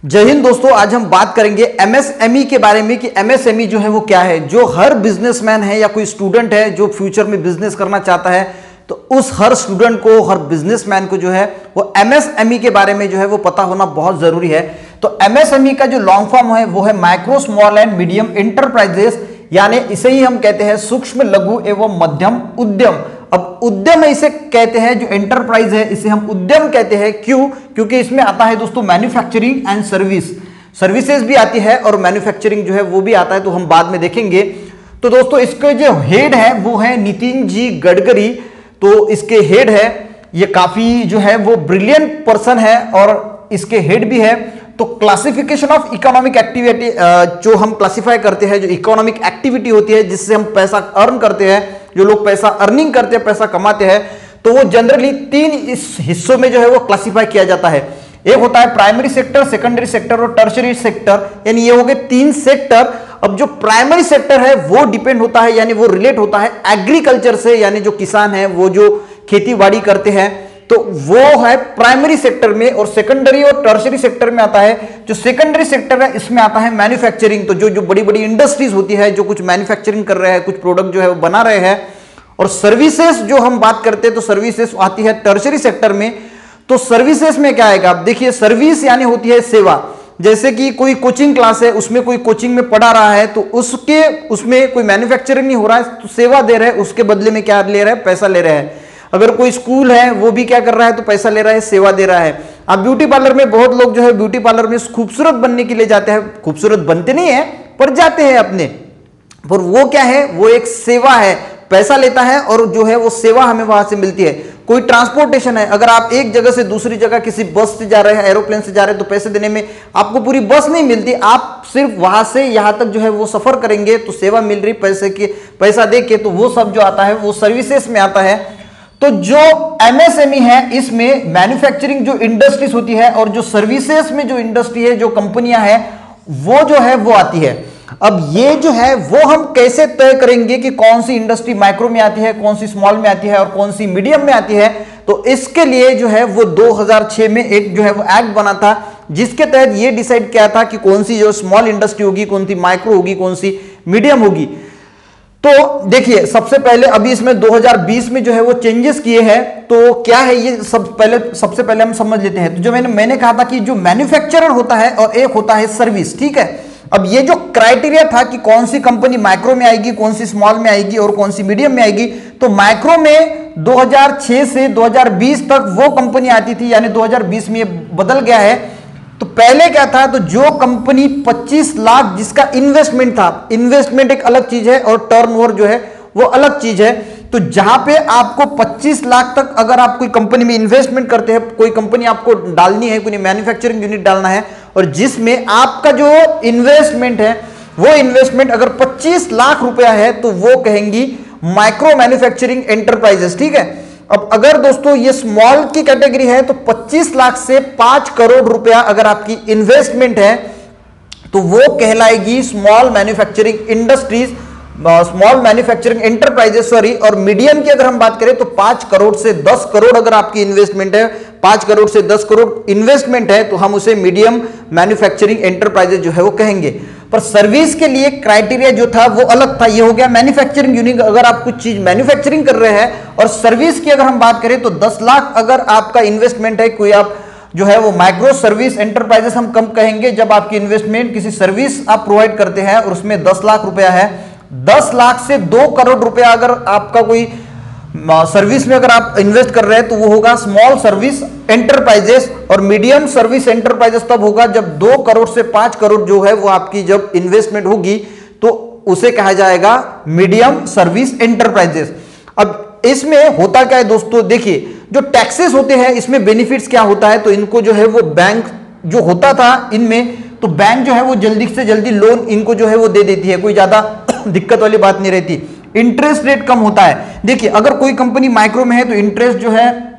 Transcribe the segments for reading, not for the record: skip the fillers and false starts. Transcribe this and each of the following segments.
जय हिंद दोस्तों, आज हम बात करेंगे एमएसएमई के बारे में कि एमएसएमई जो है वो क्या है। जो हर बिजनेसमैन है या कोई स्टूडेंट है जो फ्यूचर में बिजनेस करना चाहता है, तो उस हर स्टूडेंट को, हर बिजनेसमैन को जो है वो एमएसएमई के बारे में जो है वो पता होना बहुत जरूरी है। तो एमएसएमई का जो लॉन्ग फॉर्म है वो है micro small and medium enterprises, यानी इसे ही हम कहते हैं सूक्ष्म लघु एवं मध्यम उद्यम। अब उद्यम इसे कहते हैं, जो एंटरप्राइज है इसे हम उद्यम कहते हैं। क्यों? क्योंकि इसमें आता है दोस्तों मैन्युफैक्चरिंग एंड सर्विसेज भी आती है और मैन्युफैक्चरिंग जो है वो भी आता है, तो हम बाद में देखेंगे। तो दोस्तों इसके जो हेड है वो है नितिन जी गडकरी। तो इसके हेड है, ये काफी जो है वो ब्रिलियंट पर्सन है और इसके हेड भी है। तो क्लासिफिकेशन ऑफ इकोनॉमिक एक्टिविटी, जो हम क्लासिफाई करते हैं, जो इकोनॉमिक एक्टिविटी होती है जिससे हम पैसा अर्न करते हैं, जो लोग पैसा अर्निंग करते हैं, पैसा कमाते हैं, तो वो जनरली तीन इस हिस्सों में जो है वो क्लासिफाई किया जाता है। एक होता है प्राइमरी सेक्टर, सेकेंडरी सेक्टर और टर्शियरी सेक्टर, यानी ये हो गए तीन सेक्टर। अब जो प्राइमरी सेक्टर है वो डिपेंड होता है, यानी वो रिलेट होता है एग्रीकल्चर से, यानी जो किसान है वो जो खेती बाड़ी करते हैं, तो वो है प्राइमरी सेक्टर में। और सेकेंडरी और टर्शियरी सेक्टर में आता है, जो सेकेंडरी सेक्टर है इसमें आता है मैन्युफैक्चरिंग। तो जो बड़ी बड़ी इंडस्ट्रीज होती है, जो कुछ मैन्युफैक्चरिंग कर रहे हैं, कुछ प्रोडक्ट जो है वो बना रहे हैं। और सर्विसेज जो हम बात करते हैं तो सर्विसेज आती है टर्शियरी सेक्टर में। तो सर्विसेज में क्या आएगा? आप देखिए, सर्विस यानी होती है सेवा। जैसे कि कोई कोचिंग क्लास है, उसमें कोई कोचिंग में पढ़ा रहा है, तो उसमें कोई मैन्युफैक्चरिंग नहीं हो रहा है, तो सेवा दे रहे हैं, उसके बदले में क्या ले रहे हैं? पैसा ले रहे हैं। अगर कोई स्कूल है वो भी क्या कर रहा है? तो पैसा ले रहा है, सेवा दे रहा है। अब ब्यूटी पार्लर में बहुत लोग जो है ब्यूटी पार्लर में खूबसूरत बनने के लिए जाते हैं, खूबसूरत बनते नहीं है पर जाते हैं अपने, पर वो क्या है? वो एक सेवा है, पैसा लेता है और जो है वो सेवा हमें वहां से मिलती है। कोई ट्रांसपोर्टेशन है, अगर आप एक जगह से दूसरी जगह किसी बस से जा रहे हैं, एरोप्लेन से जा रहे हैं, तो पैसे देने में आपको पूरी बस नहीं मिलती, आप सिर्फ वहां से यहां तक जो है वो सफर करेंगे तो सेवा मिल रही पैसा दे के, तो वो सब जो आता है वो सर्विसेज में आता है। तो जो एमएसएमई है इसमें मैन्युफैक्चरिंग जो इंडस्ट्रीज होती है और जो सर्विसेज में जो इंडस्ट्री है, जो कंपनियां हैं, वो जो है वो आती है। अब ये जो है वो हम कैसे तय करेंगे कि कौन सी इंडस्ट्री माइक्रो में आती है, कौन सी स्मॉल में आती है और कौन सी मीडियम में आती है? तो इसके लिए जो है वो 2006 में एक जो है वो एक्ट बना था, जिसके तहत ये डिसाइड किया था कि कौन सी जो स्मॉल इंडस्ट्री होगी, कौन सी माइक्रो होगी, कौन सी मीडियम होगी। तो देखिए, सबसे पहले अभी इसमें 2020 में जो है वो चेंजेस किए हैं। तो क्या है ये सबसे पहले हम समझ लेते हैं। तो जो मैंने कहा था कि जो मैन्युफैक्चरर होता है और एक होता है सर्विस, ठीक है। अब ये जो क्राइटेरिया था कि कौन सी कंपनी माइक्रो में आएगी, कौन सी स्मॉल में आएगी और कौन सी मीडियम में आएगी, तो माइक्रो में 2006 से 2020 तक वो कंपनी आती थी, यानी 2020 में ये बदल गया है। तो पहले क्या था? तो जो कंपनी 25 लाख जिसका इन्वेस्टमेंट था, इन्वेस्टमेंट एक अलग चीज है और टर्नओवर जो है वो अलग चीज है। तो जहां पे आपको 25 लाख तक अगर आप कोई कंपनी में इन्वेस्टमेंट करते हैं, कोई कंपनी आपको डालनी है, कोई मैन्युफैक्चरिंग यूनिट डालना है, और जिसमें आपका जो इन्वेस्टमेंट है वो इन्वेस्टमेंट अगर 25 लाख रुपया है, तो वो कहेंगी माइक्रो मैन्युफैक्चरिंग एंटरप्राइजेस, ठीक है। अब अगर दोस्तों ये स्मॉल की कैटेगरी है, तो 25 लाख से 5 करोड़ रुपया अगर आपकी इन्वेस्टमेंट है, तो वो कहलाएगी small manufacturing industries, small manufacturing enterprises, sorry. और मीडियम की अगर हम बात करें तो 5 करोड़ से 10 करोड़ अगर आपकी इन्वेस्टमेंट है, 5 करोड़ से 10 करोड़ इन्वेस्टमेंट है, तो हम उसे मीडियम मैन्युफैक्चरिंग एंटरप्राइजेस जो है वो कहेंगे। पर सर्विस के लिए क्राइटेरिया जो था वो अलग था। ये हो गया मैन्युफैक्चरिंग यूनिट, अगर आप कुछ चीज मैन्युफैक्चरिंग कर रहे हैं। और सर्विस की अगर हम बात करें तो 10 लाख अगर आपका इन्वेस्टमेंट है, कोई आप जो है वो माइक्रो सर्विस एंटरप्राइजेस हम कम कहेंगे जब आपकी इन्वेस्टमेंट किसी सर्विस आप प्रोवाइड करते हैं और उसमें 10 लाख रुपया है। 10 लाख से 2 करोड़ रुपया अगर आपका कोई सर्विस में अगर आप इन्वेस्ट कर रहे हैं, तो वो होगा स्मॉल सर्विस एंटरप्राइजेस। और मीडियम सर्विस एंटरप्राइजेस तब होगा जब 2 करोड़ से 5 करोड़ जो है वो आपकी जब इन्वेस्टमेंट होगी, तो उसे कहा जाएगा मीडियम सर्विस एंटरप्राइजेस। अब इसमें होता क्या है दोस्तों? देखिए, जो टैक्सेस होते हैं इसमें बेनिफिट्स क्या होता है? तो इनको जो है वो बैंक जो होता था इनमें, तो बैंक जो है वो जल्दी से जल्दी लोन इनको जो है वो दे देती है, कोई ज्यादा दिक्कत वाली बात नहीं रहती। इंटरेस्ट रेट कम होता है। देखिए, अगर कोई कंपनी माइक्रो में है तो इंटरेस्ट जो है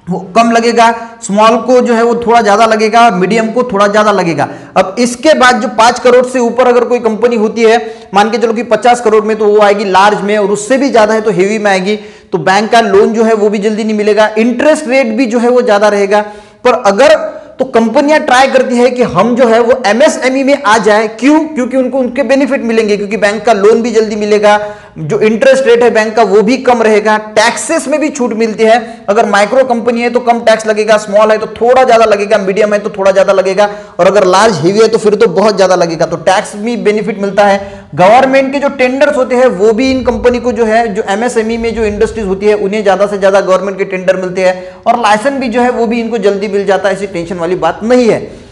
वो कम लगेगा, स्मॉल को जो है वो थोड़ा ज्यादा लगेगा, मीडियम को थोड़ा ज्यादा लगेगा। अब इसके बाद जो 5 करोड़ से ऊपर अगर कोई कंपनी होती है, मान के चलो कि 50 करोड़ में, तो वो आएगी लार्ज में, और उससे भी ज्यादा है तो हेवी में आएगी। तो बैंक का लोन जो है वो भी जल्दी नहीं मिलेगा, इंटरेस्ट रेट भी जो है वो ज्यादा रहेगा। पर अगर तो कंपनियां ट्राई करती है कि हम जो है वो एमएसएमई में आ जाए। क्यों? क्योंकि उनको उनके बेनिफिट मिलेंगे, क्योंकि बैंक का लोन भी जल्दी मिलेगा, जो इंटरेस्ट रेट है बैंक का वो भी कम रहेगा, टैक्सेस में भी छूट मिलती है। अगर माइक्रो कंपनी है तो कम टैक्स लगेगा, स्मॉल है तो थोड़ा ज्यादा लगेगा, मीडियम है तो थोड़ा ज्यादा लगेगा, और अगर लार्ज हेवी है तो फिर तो बहुत ज्यादा लगेगा। तो टैक्स भी बेनिफिट मिलता है। गवर्नमेंट के जो टेंडर्स होते हैं वो भी इन कंपनी को जो है, जो एमएसएमई में जो इंडस्ट्रीज होती है उन्हें ज्यादा से ज्यादा गवर्नमेंट के टेंडर मिलते हैं, और लाइसेंस भी जो है वो भी इनको जल्दी मिल जाता है। ऐसी टेंशन वाली बात नहीं है।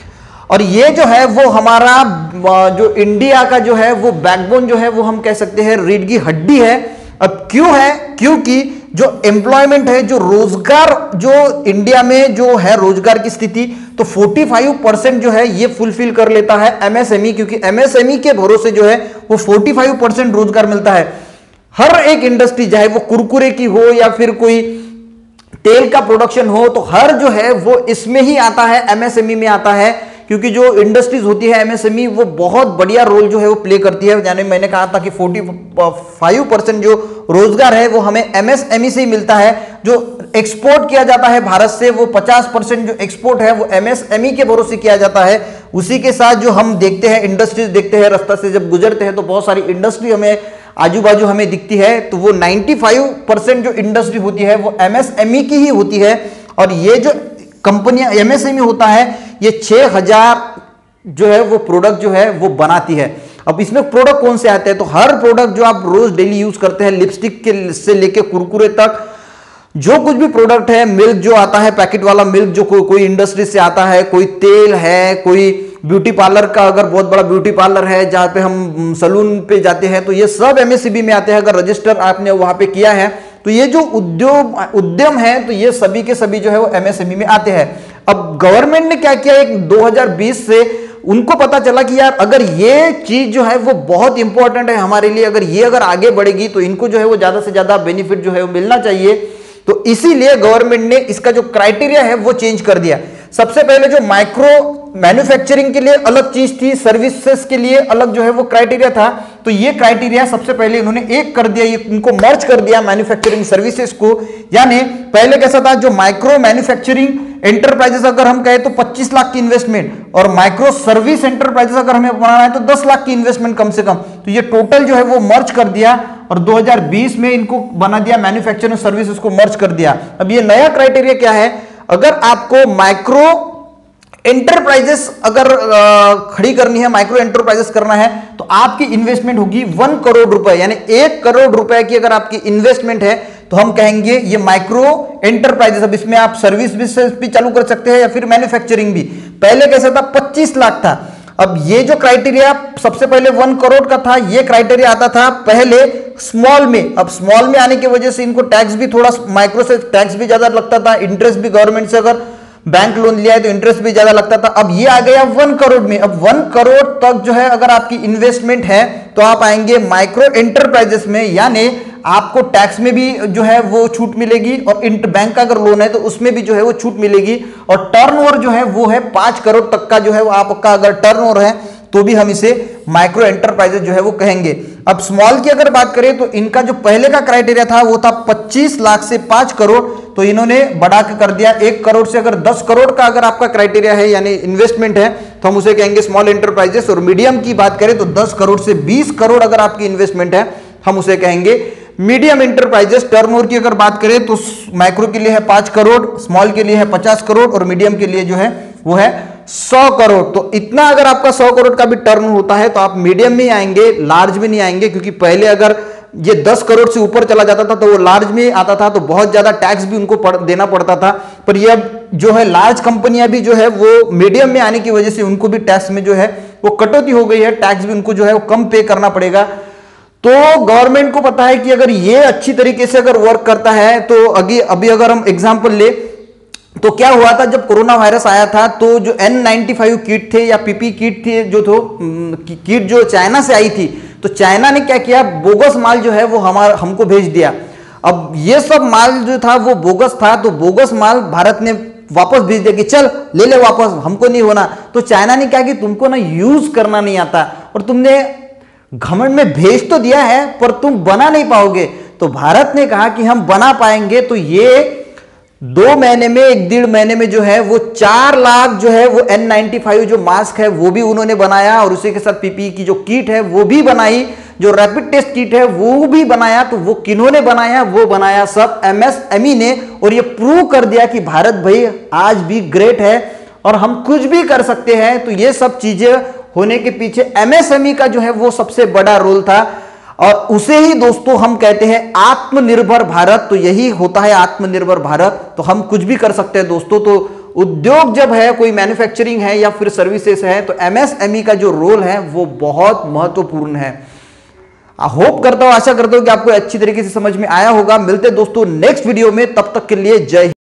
और ये जो है वो हमारा जो इंडिया का जो है वो बैकबोन जो है वो हम कह सकते हैं रीढ़ की हड्डी है। अब क्यों है? क्योंकि जो एम्प्लॉयमेंट है, जो रोजगार जो इंडिया में जो है रोजगार की स्थिति, तो 45% जो है ये फुलफिल कर लेता है एमएसएमई, क्योंकि एमएसएमई के भरोसे जो है वो 45% रोजगार मिलता है। हर एक इंडस्ट्री, चाहे वो कुरकुरे की हो या फिर कोई तेल का प्रोडक्शन हो, तो हर जो है वो इसमें ही आता है, एमएसएमई में आता है। क्योंकि जो इंडस्ट्रीज होती है एमएसएमई वो बहुत बढ़िया रोल जो है वो प्ले करती है। यानी मैंने कहा था कि 45% जो रोजगार है वो हमें एमएसएमई से ही मिलता है। जो एक्सपोर्ट किया जाता है भारत से, वो 50% जो एक्सपोर्ट है वो एमएसएमई के भरोसे किया जाता है। उसी के साथ जो हम देखते हैं, इंडस्ट्रीज देखते हैं, रास्ता से जब गुजरते हैं तो बहुत सारी इंडस्ट्री हमें आजू बाजू हमें दिखती है, तो वो 95% जो इंडस्ट्री होती है वो एमएसएमई की ही होती है। और ये जो कंपनियां एमएसएमई होता है, ये 6000 जो है वो प्रोडक्ट जो है वो बनाती है। अब इसमें प्रोडक्ट कौन से आते हैं? तो हर प्रोडक्ट जो आप रोज डेली यूज करते हैं, लिपस्टिक के से लेके कुरकुरे तक, जो कुछ भी प्रोडक्ट है, मिल्क जो आता है पैकेट वाला मिल्क जो कोई इंडस्ट्री से आता है, कोई तेल है, कोई ब्यूटी पार्लर का अगर बहुत बड़ा ब्यूटी पार्लर है जहां पे हम सलून पे जाते हैं, तो ये सब एमएसएमई में आते हैं। अगर रजिस्टर आपने वहां पे किया है तो ये जो उद्यम है तो ये सभी के सभी जो है वो एमएसएमई में आते हैं। अब गवर्नमेंट ने क्या किया, एक 2020 से उनको पता चला कि यार अगर ये चीज जो है वो बहुत इंपॉर्टेंट है हमारे लिए, अगर आगे बढ़ेगी तो इनको जो है वो ज्यादा से ज्यादा बेनिफिट जो है वो मिलना चाहिए। तो इसीलिए गवर्नमेंट ने इसका जो क्राइटेरिया है वो चेंज कर दिया। सबसे पहले जो माइक्रो मैन्युफैक्चरिंग के लिए अलग चीज थी, सर्विसेज के लिए अलग जो है वो क्राइटेरिया था। तो ये क्राइटेरिया सबसे पहले इन्होंने एक कर दिया, ये इनको मर्ज कर दिया मैन्युफैक्चरिंग सर्विसेज को। यानी पहले कैसा था, जो माइक्रो मैन्युफैक्चरिंग एंटरप्राइजेस अगर हम कहें तो 25 लाख की इन्वेस्टमेंट, और माइक्रो सर्विस एंटरप्राइजेस अगर हमें बनाना है तो 10 लाख की इन्वेस्टमेंट कम से कम। तो ये टोटल जो है वो मर्ज कर दिया और 2020 में इनको बना दिया, मैन्युफैक्चरिंग सर्विसेज को मर्ज कर दिया। अब ये नया क्राइटेरिया क्या है, अगर आपको माइक्रो एंटरप्राइजेस अगर खड़ी करनी है, माइक्रो एंटरप्राइजेस करना है, तो आपकी इन्वेस्टमेंट होगी 1 करोड़ रुपए, यानी 1 करोड़ रुपए की अगर आपकी इन्वेस्टमेंट है तो हम कहेंगे ये माइक्रो एंटरप्राइजेस। अब इसमें आप सर्विस भी चालू कर सकते हैं या फिर मैन्युफैक्चरिंग भी। पहले कैसा था, 25 लाख था। अब ये जो क्राइटेरिया सबसे पहले 1 करोड़ का था, ये क्राइटेरिया आता था पहले स्मॉल में। अब स्मॉल में आने की वजह से इनको टैक्स भी थोड़ा, माइक्रो से टैक्स भी ज्यादा लगता था, इंटरेस्ट भी गवर्नमेंट से अगर बैंक लोन लिया है तो इंटरेस्ट भी ज्यादा लगता था। अब ये आ गया 1 करोड़ में। अब 1 करोड़ तक जो है अगर आपकी इन्वेस्टमेंट है तो आप आएंगे माइक्रो एंटरप्राइजेस में, यानी आपको टैक्स में भी जो है वो छूट मिलेगी, और बैंक का अगर लोन है तो उसमें भी जो है वो छूट मिलेगी। और टर्नओवर जो है वो है 5 करोड़ तक का जो है वो आपका अगर टर्नओवर है तो भी हम इसे माइक्रो एंटरप्राइजेस जो है वो कहेंगे। अब स्मॉल की अगर बात करें तो इनका जो पहले का क्राइटेरिया था वो था 25 लाख से 5 करोड़, तो इन्होंने बढ़ा के कर दिया 1 करोड़ से। अगर 10 करोड़ का अगर आपका क्राइटेरिया है यानी इन्वेस्टमेंट है तो हम उसे कहेंगे स्मॉल एंटरप्राइजेस। और मीडियम की बात करें तो 10 करोड़ से 20 करोड़ अगर आपकी इन्वेस्टमेंट है हम उसे कहेंगे मीडियम एंटरप्राइजेस। टर्नओवर की अगर बात करें तो माइक्रो के लिए है 5 करोड़, स्मॉल के लिए है 50 करोड़ और मीडियम के लिए जो है वो है 100 करोड़। तो इतना अगर आपका 100 करोड़ का भी टर्न होता है तो आप मीडियम में आएंगे, लार्ज में नहीं आएंगे। क्योंकि पहले अगर ये 10 करोड़ से ऊपर चला जाता था तो वो लार्ज में आता था, तो बहुत ज्यादा टैक्स भी उनको देना पड़ता था। पर ये अब जो है लार्ज कंपनियां भी जो है वो मीडियम में आने की वजह से उनको भी टैक्स में जो है वो कटौती हो गई है, टैक्स भी उनको जो है वो कम पे करना पड़ेगा। तो गवर्नमेंट को पता है कि अगर ये अच्छी तरीके से अगर वर्क करता है तो अभी अगर हम एग्जांपल ले तो क्या हुआ था, जब कोरोना वायरस आया था तो जो N95 किट थे या पीपी किट थे किट जो चाइना से आई थी, तो चाइना ने क्या किया, बोगस माल जो है वो हमको भेज दिया। अब ये सब माल जो था वो बोगस था, तो बोगस माल भारत ने वापस भेज दिया कि चल ले ले वापस, हमको नहीं होना। तो चाइना ने क्या कि तुमको ना यूज करना नहीं आता और तुमने घमंड में भेज तो दिया है पर तुम बना नहीं पाओगे। तो भारत ने कहा कि हम बना पाएंगे, तो ये 2 महीने में, 1-1.5 महीने में जो है वो 4 लाख जो है वो N95 जो मास्क है वो भी उन्होंने बनाया, और उसी के साथ पीपीई की जो किट है वो भी बनाई, जो रैपिड टेस्ट किट है वो भी बनाया। तो वो किन्होंने बनाया? वो बनाया सब एमएसएमई ने, और ये प्रूव कर दिया कि भारत भाई आज भी ग्रेट है और हम कुछ भी कर सकते हैं। तो ये सब चीजें होने के पीछे एमएसएमई का जो है वो सबसे बड़ा रोल था, और उसे ही दोस्तों हम कहते हैं आत्मनिर्भर भारत। तो यही होता है आत्मनिर्भर भारत, तो हम कुछ भी कर सकते हैं दोस्तों। तो उद्योग जब है, कोई मैन्युफैक्चरिंग है या फिर सर्विसेज है, तो एमएसएमई का जो रोल है वो बहुत महत्वपूर्ण है। होप करता हूं, आशा करता हूं कि आपको अच्छी तरीके से समझ में आया होगा। मिलते दोस्तों नेक्स्ट वीडियो में, तब तक के लिए जय हिंद।